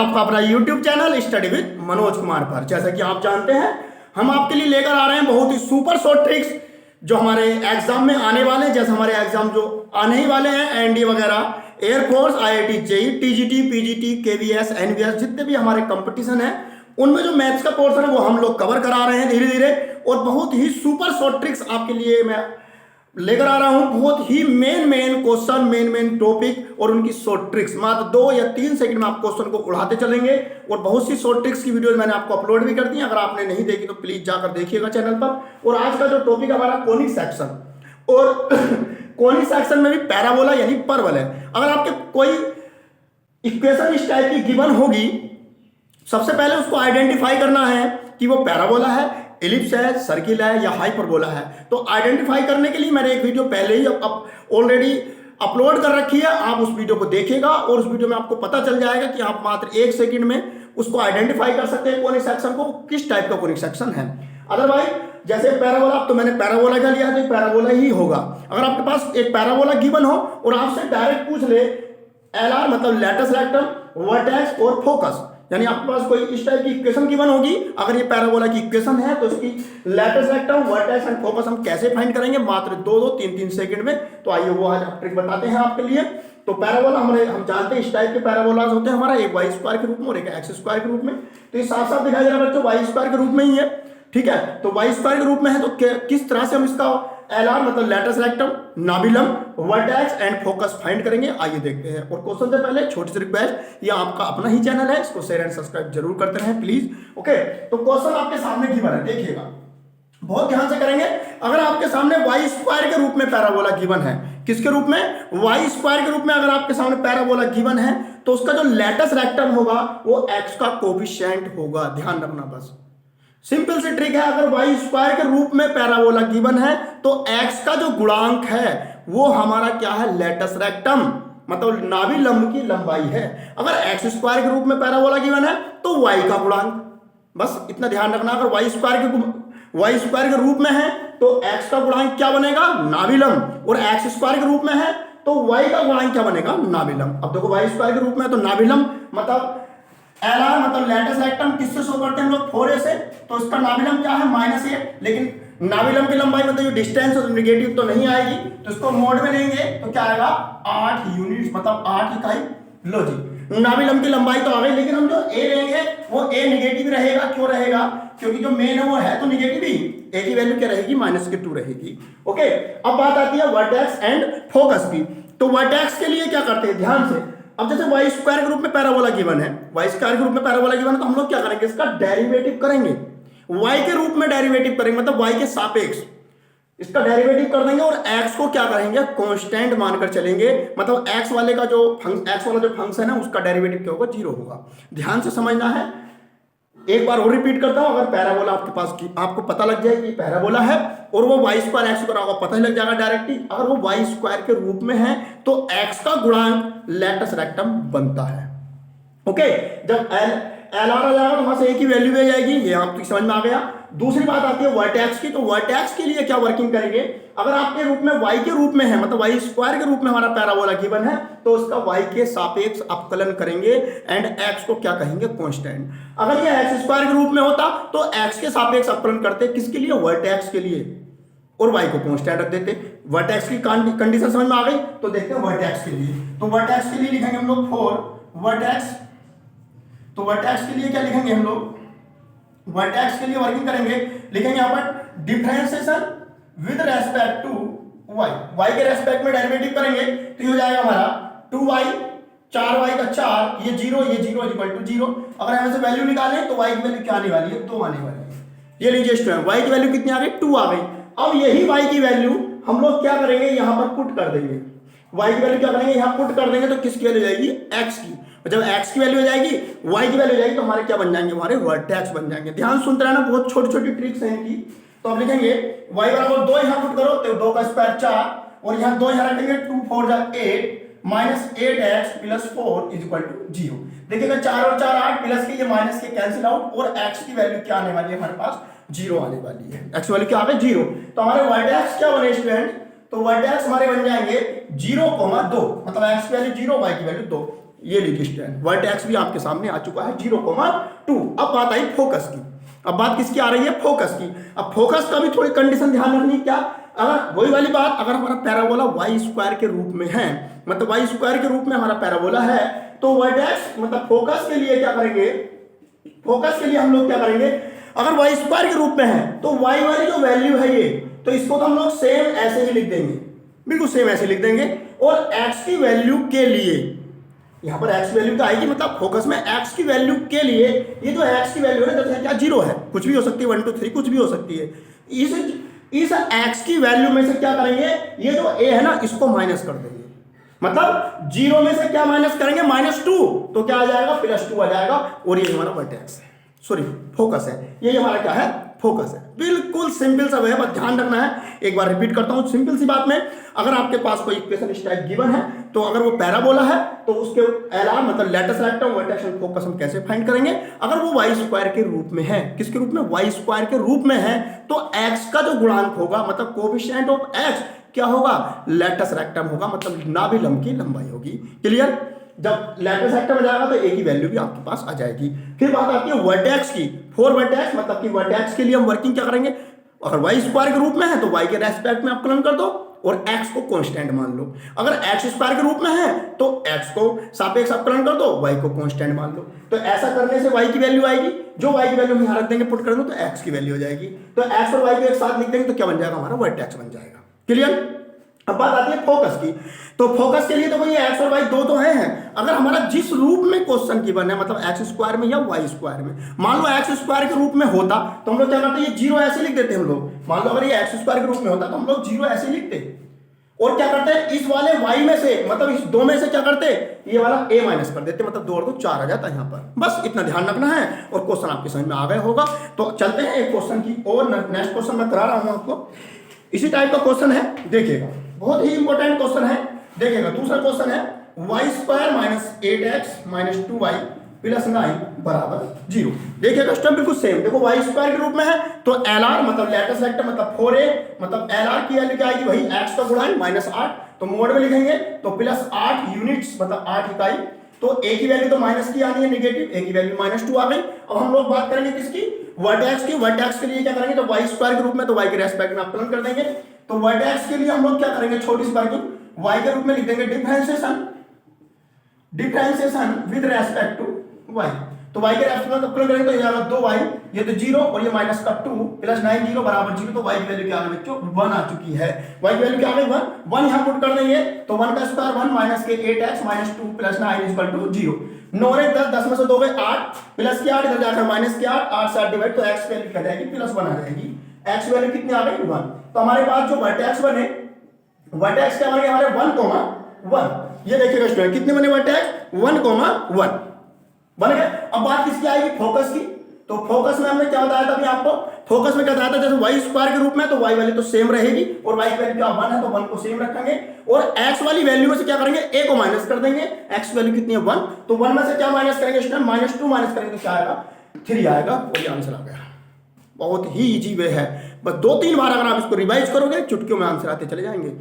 आपका अपना YouTube channel study with Manoj Kumar पर। जैसा कि आप जानते हैं, हम आपके लिए लेकर आ रहे हैं बहुत ही सुपर शॉर्ट ट्रिक्स जो हमारे एग्जाम में आने वाले हैं। जैसे हमारे एग्जाम जो आने ही वाले हैं, एनडी वगैरह, air force, IIT, JE, TGT, PGT, KVS, NVS, जितने भी हमारे कंपटीशन है उनमें जो मैथ्स का पोर्शन है वो हम लोग कवर करा रहे हैं धीरे धीरे। और बहुत ही सुपर शॉर्ट ट्रिक्स आपके लिए मैं लेकर आ रहा हूं। बहुत ही मेन क्वेश्चन, मेन टॉपिक और उनकी शॉर्ट ट्रिक्स, मात्र 2 या 3 सेकंड में आप क्वेश्चन को उड़ाते चलेंगे। और बहुत सी शॉर्ट ट्रिक्स की वीडियोस मैंने आपको अपलोड भी कर दी हैं, अगर आपने नहीं देखी तो प्लीज जाकर देखिएगा चैनल पर। और आज का जो टॉपिक हमारा कोनिक सेक्शन, और कोनिक सेक्शन में भी पैराबोला यानी परवल है। अगर आपके कोई इक्वेशन इस टाइप की गिवन होगी, सबसे पहले उसको आइडेंटिफाई करना है कि वो पैराबोला है, एलिप्स है, सर्किल है या हाइपरबोला है। तो आइडेंटिफाई करने के लिए मैंने एक वीडियो पहले ही ऑलरेडी अपलोड कर रखी है, आप उस वीडियो को देखिएगा और उस वीडियो में आपको पता चल जाएगा कि आप मात्र 1 सेकंड में उसको आइडेंटिफाई कर सकते हैं कोनिक सेक्शन को, किस टाइप का कोनिक सेक्शन है। अदरवाइज जैसे पैराबोला, तो मैंने पैराबोला का लिया तो पैराबोला ही होगा। अगर आपके पास एक पैराबोला गिवन हो और आपसे डायरेक्ट पूछ ले LR मतलब लेटस रेक्टम, वर्टेक्स और फोकस, यानी आपके पास कोई इस टाइप की इक्वेशन गिवन होगी, अगर ये पैराबोला की इक्वेशन है तो इसकी latus rectum, vertex and focus हम कैसे फाइंड करेंगे मात्र 2-2, 3-3 सेकंड में। तो आइए वो आज आप ट्रिक बताते हैं आपके लिए। तो पैराबोला हम जानते हैं इस टाइप के पैराबोलाज होते हैं हमारा, एक y² के रूप में और एक x² के रूप में। तो ये साफ साफ दिखाई दे रहा है बच्चों, y² के रूप में ही है, ठीक है। तो y² के रूप में है तो किस तरह से हम इसका LR मतलब लेटस रेक्टम, नाभिलम, वर्टेक्स एंड फोकस फाइंड करेंगे, आइए देखते हैं। और क्वेश्चन से पहले छोटी सी रिक्वेस्ट, ये आपका अपना ही चैनल है, इसको शेयर एंड सब्सक्राइब जरूर करते रहें प्लीज। ओके, तो क्वेश्चन आपके सामने गिवन है, देखिएगा बहुत ध्यान से करेंगे। अगर आपके सामने y² के रूप में पैराबोला गिवन है, किसके रूप में, y² के रूप में अगर आपके सामने पैराबोला गिवन है तो उसका जो लेटस रेक्टम होगा वो x का कोफिशिएंट होगा, ध्यान रखना बस। सिंपल सी ट्रिक है, अगर y² के रूप में पैराबोला गिवन है तो x का जो गुणांक है वो हमारा क्या है, लेटस रेक्टम मतलब नाभि लंब की लंबाई है। अगर x² के रूप में पैराबोला गिवन है तो y का गुणांक, बस इतना ध्यान रखना। अगर y² के रूप में है तो x का गुणांक क्या बनेगा, नाभि लंब, और x² के रूप में है तो y का गुणांक क्या बनेगा, नाभि लंब। अब देखो y² के रूप में है तो नाभि लंब मतलब LR मतलब लेटस रेक्टम किससे शो करते हैं हम लोग, 4a से, तो इसका नाभिलम क्या है, -a। लेकिन नाभिलम की लंबाई मतलब जो डिस्टेंस है तो निगेटिव तो नहीं आएगी, तो इसको मोड में लेंगे तो क्या आएगा, 8 यूनिट्स मतलब 8 इकाई। लो जी, नाभिलम की लंबाई तो आ गई, लेकिन हम जो a लेंगे वो a निगेटिव रहेगा। क्यों रहेगा, क्योंकि जो मेन है वो है तो निगेटिव ही, a की वैल्यू क्या रहेगी, -2 रहेगी। ओके, अब बात आती है वर्टेक्स एंड फोकस की। तो वर्टेक्स के लिए क्या करते हैं, ध्यान से। अब जैसे y² के रूप में पैराबोला गिवन है, y² के रूप में पैराबोला गिवन है तो हम लोग क्या करेंगे, इसका डेरिवेटिव करेंगे, y के रूप में डेरिवेटिव करेंगे, मतलब y के सापेक्ष इसका डेरिवेटिव कर देंगे और x को क्या करेंगे, कांस्टेंट मानकर चलेंगे। मतलब x वाले का जो x वाला जो फंक्शन है उसका डेरिवेटिव क्या होगा, 0 होगा। ध्यान से समझना है, एक बार और रिपीट करता हूं। अगर पैराबोला आपके पास की आपको पता लग जाए कि पैराबोला है और वो y² x होगा, पता ही लग जाएगा डायरेक्टली। अगर वो y² के रूप में है तो x का गुणांक लेटस रेक्टम बनता है। ओके, जब LR आ जाएगा तो वहां से एक ही वैल्यू आ जाएगी, ये आपको समझ में आ गया। दूसरी बात आती है वर्टेक्स की। तो वर्टेक्स के लिए क्या वर्किंग करेंगे, अगर आपके रूप में y के रूप में है मतलब y² के रूप में हमारा पैराबोला गिवन है तो उसका y के सापेक्ष अपकलन करेंगे एंड x को क्या कहेंगे, कांस्टेंट। अगर ये x² के रूप में होता तो x के सापेक्ष अपकलन करते, किसके लिए, वर्टेक्स के लिए, और y को कांस्टेंट रख देते। वर्टेक्स की कंडीशन समझ में आ गई। तो देखते हैं वर्टेक्स के लिए। तो वर्टेक्स के लिए लिखेंगे हम लोग 4 वर्टेक्स। तो वर्टेक्स के लिए क्या लिखेंगे हम लोग, वर्टेक्स के लिए वर्किंग करेंगे, लिखेंगे यहां पर differentiation with respect to y के रेस्पेक्ट में डेरिवेटिव करेंगे तो ये हो जाएगा हमारा 2y, 4y का 4, ये 0 इक्वल टू 0। अगर हम ऐसे वैल्यू निकालें तो y की वैल्यू क्या आने वाली है, 2 आने वाली है। ये लीजिए स्टूडेंट, y की वैल्यू कितनी आ गई, 2 आ गई। अब यही y की वैल्यू हम लोग क्या करेंगे, यहां पर पुट कर देंगे। y की वैल्यू क्या करेंगे, यहां पुट कर देंगे तो किसकी वैल्यू जाएगी, x की। जब x की वैल्यू हो जाएगी, y की वैल्यू जाएगी तो हमारे क्या बन जाएंगे, हमारे वर्टेक्स बन जाएंगे। ध्यान सुनते रहना, बहुत छोटी छोटी ट्रिक्स हैं इनकी। तो आप लिखेंगे y बराबर 2 यहां पुट करो तो 2 का स्क्वायर 4 और यहां 2 यहां रखेंगे 2 4 जा 8 -8x + 4 = 0। देखिएगा 4 और 4 8 प्लस के ये माइनस के कैंसिल आउट और x की वैल्यू क्या आने वाली है हमारे पास, 0 आने वाली है। x वैल्यू क्या आ गई, 0। तो हमारे वर्टेक्स क्या बने स्टूडेंट, तो वर्टेक्स हमारे बन जाएंगे 0, 2, मतलब x की वैल्यू 0, y की वैल्यू 2। ये लिखिए स्टूडेंट, वर्टेक्स भी आपके सामने आ चुका है 0,2। अब बात आई फोकस की। अब बात किसकी आ रही है? फोकस की। अब फोकस का भी थोड़ी कंडीशन ध्यान रखनी, क्या? अगर वही वाली बात, अगर हमारा पैराबोला वाई स्क्वायर के रूप में है, मतलब वाई स्क्वायर के रूप में हमारा पैराबोला है, तो वर्टेक्स मतलब फोकस के लिए क्या करेंगे? फोकस के लिए हम लोग क्या करेंगे? अगर वाई स्क्वायर के रूप में है तो वाई वाली जो वैल्यू है ये, तो इसको तो हम लोग सेम ऐसे ही लिख देंगे, बिल्कुल सेम ऐसे लिख देंगे। और एक्स की वैल्यू के लिए, यहां पर एक्स वैल्यू तो आएगी, मतलब फोकस में एक्स की वैल्यू के लिए, ये जो एक्स की वैल्यू है जैसे क्या 0 है, कुछ भी हो सकती है, 1 2 3 कुछ भी हो सकती है। इस एक्स की वैल्यू में से क्या करेंगे? ये जो ए है ना, इसको माइनस कर देंगे। मतलब 0 में से क्या माइनस करेंगे? -2, तो क्या आ जाएगा? +2 आ जाएगा। और ये हमारा वर्टेक्स है, सॉरी फोकस है। ये हमारा क्या है? फोकस है। बिल्कुल सिंपल सा है, बस ध्यान रखना है। एक बार रिपीट करता हूं सिंपल सी बात में, अगर आपके पास कोई इक्वेशन इस टाइप गिवन है, तो अगर वो पैराबोला है तो उसके एलआर मतलब latus rectum vertex and focus हम कैसे फाइंड करेंगे? अगर वो वाई स्क्वायर के रूप में है, किसके रूप में? वाई स्क्वायर के रूप में है, तो एक्स का जो गुणांक होगा, मतलब कोएफिशिएंट ऑफ एक्स क्या होगा? लेटेस्ट रेक्टम होगा, मतलब नाभिलंब की लंबाई होगी। क्लियर? जब लेटेस्ट रेक्टम आ जाएगा तो ए की वैल्यू भी आपके पास आ जाएगी। फिर बात आती है वर्टेक्स की। फॉर वर्टेक्स मतलब कि वर्टेक्स के लिए हम वर्किंग क्या करेंगे? अगर वाई स्क्वायर के रूप में है तो वाई के रेस्पेक्ट में अवकलन कर दो और एक्स को कांस्टेंट मान लो। अगर एक्स स्क्वायर के रूप में है तो एक्स को सापेक्ष अवकलन कर दो, वाई को कांस्टेंट मान लो। तो ऐसा करने से वाई की वैल्यू आएगी, जो वाई की वैल्यू हम यहां रख देंगे, पुट कर दो, तो एक्स की वैल्यू हो जाएगी। तो एक्स और वाई को एक साथ लिख देंगे तो क्या बन जाएगा? हमारा वर्टेक्स बन जाएगा। क्लियर? अब बात आती है फोकस की। तो फोकस के लिए तो भाई एक्स और वाई दो तो हैं। अगर हमारा जिस रूप में क्वेश्चन गिवन है, मतलब एक्स स्क्वायर में या वाई स्क्वायर में, मान लो एक्स स्क्वायर के रूप में होता तो हम लोग क्या करते? ये 0 ऐसे लिख देते हम लोग। मान लो अगर ये एक्स स्क्वायर के रूप में होता तो हम लोग 0 ऐसे लिखते, और क्या करते हैं? इस वाले वाई में से, मतलब इस 2 में से क्या करते? ये वाला a माइनस कर देते, मतलब 2 और 2 4 आ जाता है यहाँ पर। बस इतना ध्यान रखना है और क्वेश्चन आपके समझ में आ गया होगा। तो चलते हैं एक क्वेश्चन की और। नेक्स्ट क्वेश्चन मैं करा रहा हूँ आपको, इसी टाइप का क्वेश्चन है, देखिएगा, बहुत ही इंपॉर्टेंट क्वेश्चन है। देखिएगा, दूसरा क्वेश्चन है वाई स्क्वायर -8x - 2y + 9 = 0। देखिएगा स्टेप बिल्कुल सेम। देखो वाई स्क्वायर के रूप में है तो एलआर मतलब लेटेस्ट रेक्टम मतलब 4a, मतलब एलआर की वैल्यू क्या आएगी? वही एक्स का गुणा -8, तो मोड में लिखेंगे तो +8 यूनिट्स मतलब 8 इकाई। तो ए की वैल्यू तो माइनस की आनी है, नेगेटिव, ए की वैल्यू -2 आ गई। अब हम लोग बात करेंगे किसकी? वर्टेक्स की। वर्टेक्स के लिए क्या करेंगे? तो वाई स्क्वायर के रूप में तो वाई के रेस्पेक्ट में अवकलन कर देंगे। तो वर्टेक्स के लिए हम लोग क्या करेंगे? छोटी सी वर्किंग, वाई के रूप में लिख देंगे differentiation with respect to y. तो वाई के रेस्पेक्ट में अवकलन करेंगे तो ये आएगा 2y, ये तो 0 और ये -2 + 9 0 = 0। तो y की वैल्यू क्या आ गई बच्चों? 1 आ चुकी है। y की वैल्यू क्या आ गई? 1 यहां पुट कर देंगे तो 1 का स्क्वायर 1 माइनस के 8x - 2 + 9 = 0। 9 और 10, 10 में से 2 गए 8, प्लस के 8 इधर जाकर माइनस के 8, 8 से 8 डिवाइड, तो x वैल्यू क्या जाएगी? +1 आ जाएगी। x वैल्यू कितनी आ गई? 1। तो हमारे पास जो वर्टेक्स बने, वर्टेक्स क्या बने हमारे? 1,1। ये देखिएगा स्टूडेंट, कितने बने वर्टेक्स? 1,1 बन गए। अब बात किसकी आएगी? फोकस की। तो फोकस में हमने क्या बताया था अभी आपको? फोकस में क्या बताया था? जैसे वाई स्क्वायर के रूप में तो वाई वैल्यू तो सेम रहेगी, और वाई की वैल्यू क्या 1 है तो 1 को सेम रखेंगे, और एक्स वाली वैल्यू में से क्या करेंगे? ए को माइनस कर देंगे। एक्स वैल्यू कितनी है? 1, तो 1 में से क्या माइनस करेंगे स्टूडेंट? -2 माइनस करेंगे तो क्या आएगा? 3 आएगा, और ये आंसर आ गया। बहुत ही इजी वे है, बस 2-3 बार अगर आप इसको रिवाइज करोगे चुटकियों में आंसर आते चले जाएंगे।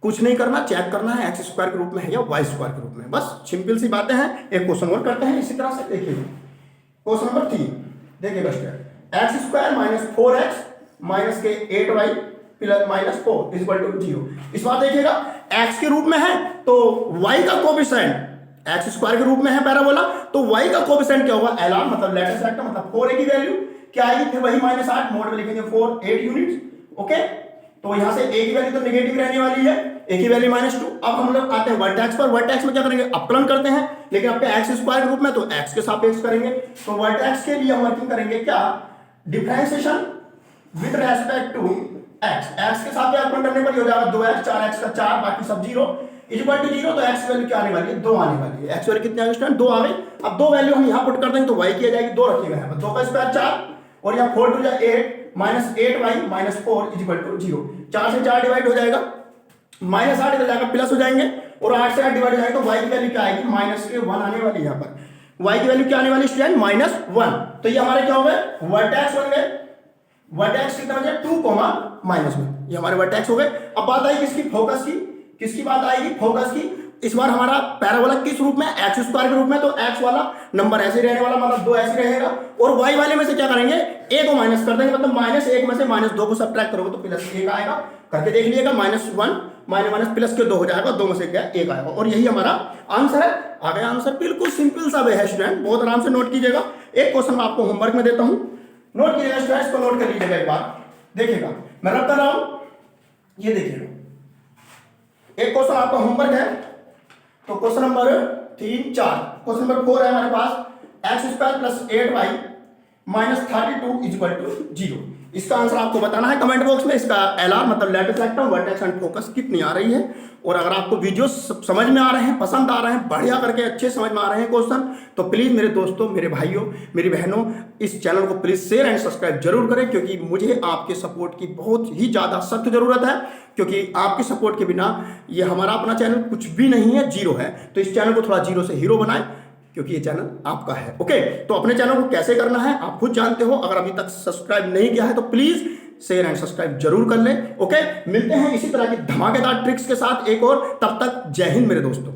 कुछ नहीं करना, चेक करना है एक्स स्क्वायर के रूप में है या वाई स्क्वायर के रूप में, बस सिंपल सी बातें हैं। एक क्वेश्चन और करते हैं इसी तरह से। देखिए क्वेश्चन नंबर 3, देखिएगा स्टूडेंट, एक्स स्क्वायर -4x - के 8y + -4 = 0। इस बार देखिएगा एक्स के रूप में है तो वाई का कोएफिशिएंट, एक्स स्क्वायर के रूप में है पैराबोला, तो वाई का कोएफिशिएंट क्या होगा? एलआर मतलब लेटेस्ट रेक्टम मतलब 4a की वैल्यू क्या आएगी? फिर वही -8, मोड में लिखेंगे 4 8 यूनिट्स। ओके, तो यहां से a की वैल्यू तो नेगेटिव रहने वाली है, a की वैल्यू -2। अब हम लोग आते हैं वर्टेक्स पर। वर्टेक्स में क्या करेंगे? अवकलन करते हैं, लेकिन आपके एक्स स्क्वायर के रूप में तो x के सापेक्ष करेंगे। तो वर्टेक्स के लिए हम वर्किंग करेंगे क्या? Differentiation with respect to x। x के साथ अवकलन करने पर हो जाएगा 2x, 4x का 4, बाकी सब 0 = 0। तो x वैल्यू क्या आने वाली है? 2 आने वाली है। x वैल्यू कितनी आ गई स्टूडेंट? 2 आ गई। अब 2 वैल्यू हम यहां पुट कर देंगे तो y की आ जाएगी 2 रखिएगा यहां पर, 2 का स्क्वायर 4, और यहां 4 2 8 -8y - 4 = 0। 4 से 4 डिवाइड हो जाएगा, -8 इधर जाकर प्लस हो जाएंगे, और 8 से 8 डिवाइड हो जाएगा तो y की वैल्यू क्या आएगी? -1 आने वाली है। यहाँ पर y की वैल्यू क्या आने वाली स्टूडेंट? -1। तो ये हमारे क्या हो गए? वर्टेक्स बन गए। वर्टेक्स कितना बचे? 2, -1, ये हमारे वर्टेक्स हो गए। अब बात आई किसकी? फोकस की। किसकी बात आएगी? फोकस की। इस बार हमारा पैराबोला किस रूप में, एक्स स्क्वायर के रूप में, तो एक्स वाला नंबर ऐसे रहने वाला, मतलब 2 ऐसे रहेगा। और वाई वाले में से क्या करेंगे, ए को माइनस कर देंगे, मतलब -1 में से -2 को सब्ट्रैक्ट करोगे तो +1 आएगा। करके देख लीजिएगा, -1 माइनस प्लस के 2 हो जाएगा, 2 में से क्या 1 आएगा, और यही हमारा आंसर है। आ गया आंसर, बिल्कुल सिंपल सा वे है स्टूडेंट, बहुत आराम से नोट कीजिएगा। एक क्वेश्चन मैं आपको होमवर्क में देता हूं, नोट कीजिएगा स्टूडेंट, इसको नोट कर लीजिएगा एक बार, देखिएगा मैं रब कर रहा हूं, ये देखिएगा। एक क्वेश्चन आपका होमवर्क है, तो क्वेश्चन नंबर 3, 4, क्वेश्चन नंबर 4 है हमारे पास, x² + 8y - 32 = 0। इसका आंसर आपको बताना है कमेंट बॉक्स में। इसका LR मतलब latus rectum vertex and focus कितनी आ रही है, और अगर आपको वीडियो समझ में आ रहे हैं, पसंद आ रहे हैं, बढ़िया करके अच्छे समझ में आ रहे हैं क्वेश्चन, तो प्लीज़ मेरे दोस्तों, मेरे भाइयों, मेरी बहनों, इस चैनल को प्लीज़ शेयर एंड सब्सक्राइब जरूर करें, क्योंकि मुझे आपके सपोर्ट की बहुत ही ज़्यादा सख्त ज़रूरत है, क्योंकि आपके सपोर्ट के बिना ये हमारा अपना चैनल कुछ भी नहीं है, जीरो है। तो इस चैनल को थोड़ा जीरो से हीरो बनाएं, क्योंकि ये चैनल आपका है। ओके, तो अपने चैनल को कैसे करना है आप खुद जानते हो, अगर अभी तक सब्सक्राइब नहीं किया है तो प्लीज़ शेयर एंड सब्सक्राइब जरूर कर लें। ओके, मिलते हैं इसी तरह की धमाकेदार ट्रिक्स के साथ एक और, तब तक जय हिंद मेरे दोस्तों।